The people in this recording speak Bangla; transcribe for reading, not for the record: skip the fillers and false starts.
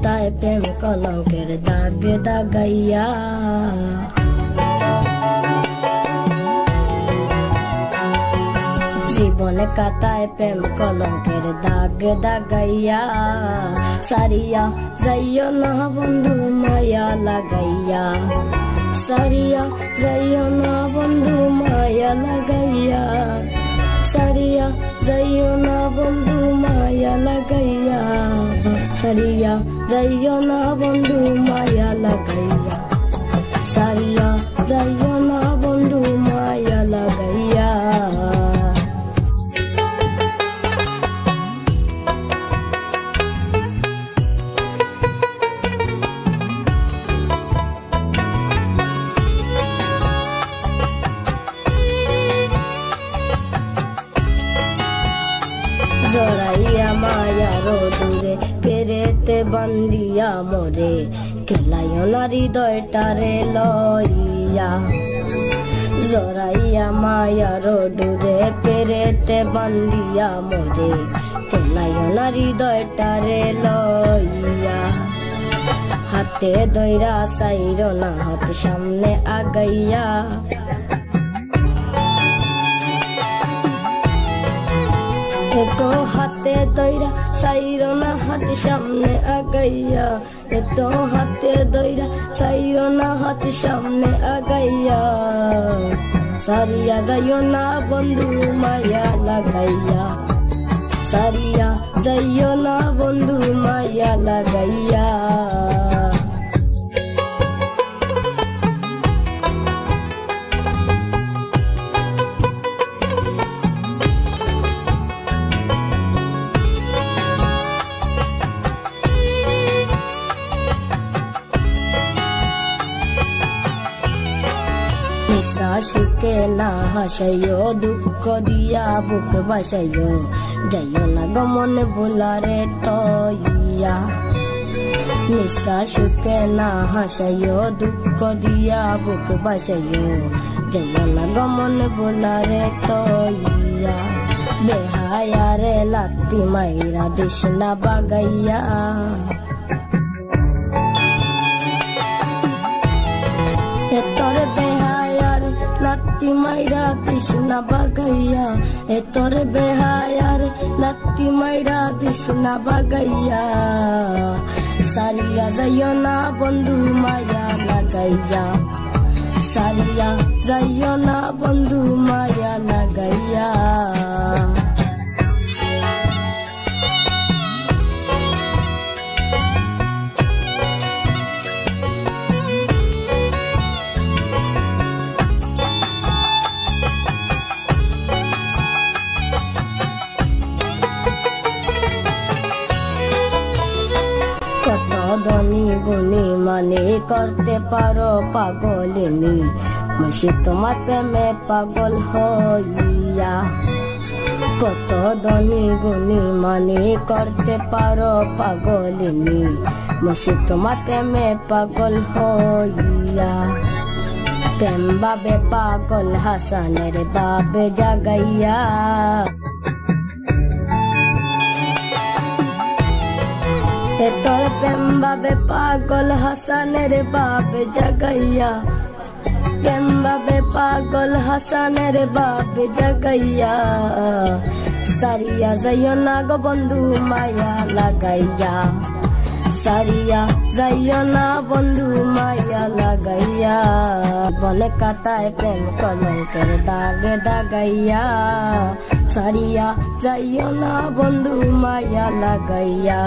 কাতায় প্রেম কলঙ্কের দাগে দাগাইয়া। জীবনে কাতায় প্রেম কলঙ্কের দাগে দাগাইয়া। সারিয়া যাইও না বন্ধু মায়া লাগাইয়া। সারিয়া যাইও না বন্ধু মায়া লাগাইয়া। সারিয়া যাইও না বন্ধু মায়া লাগাইয়া। সারিয়া যাইও না বন্ধু মায়া লাগাইয়া। সারিয়া যাইও না বন্ধু মায়া লাগাইয়া। জড়াইয়া মায়ার দূরে পেরেতে বান্দিয়া মোরে। খেলাইও না হৃদয়টারে লইয়া। জড়াইয়া মায়ার দূরে পেরেতে বান্দিয়া মোরে। খেলাইও না হৃদয়টারে লইয়া। হাতে দইরা সাইর না হাত সামনে আগাইয়া। এতো হাতে দইরা সাইর না হাত সামনে আগাইয়া। এতো হাতে দইরা সাইর না হাত সামনে আগাইয়া। সারিয়া যাইও না বন্ধু মায়া লাগাইয়া। সারিয়া যাইও না বন্ধু মায়া লাগাইয়া। নিঃশ্বাসকে না হাসাইও দুঃখ দিয়া বুক বাসাইও। যাইও না গমন ভোলারে তইয়া। নিঃশ্বাসকে না হাসাইও দুঃখ দিয়া বুক বাসাইও। যাইও না গমন ভোলারে তইয়া। বেহায়ারে লাত্তি মাইরা দিস না বাগাইয়া। এতর বেহায়ার লাত্তি মাইরা দিস না বাগাইয়া। এতর বেহায়ার লাত্তি মাইরা দিস না বাগাইয়া। সারিয়া যাইও না বন্ধু মায়া লাগাইয়া। সারিয়া যাইও না বন্ধু মায়া লাগাইয়া। কত ধনী গুণী মানে করতে পারো পাগলিনী। মুশি তোমার প্রেমে পাগল হইয়া। কত ধনী গুণী মানে করতে পারো পাগলিনী। মুশি তোমার প্রেমে পাগল হইয়া। প্রেম বাবে পাগল হাসানের বাবে জাগাইয়া। এতর প্রেম বাবে পাগল হাসানের বাবে জাগাইয়া। প্রেম বাবে পাগল হাসানের বাবে জাগাইয়া। সারিয়া যাইও না গো বন্ধু মায়া লাগাইয়া। সারিয়া যাইও না বন্ধু মায়া লাগাইয়া। বলে কাতায় প্রেম কলঙ্কের দাগে দাগাইয়া। সারিয়া যাইও না বন্ধু মায়া লাগাইয়া।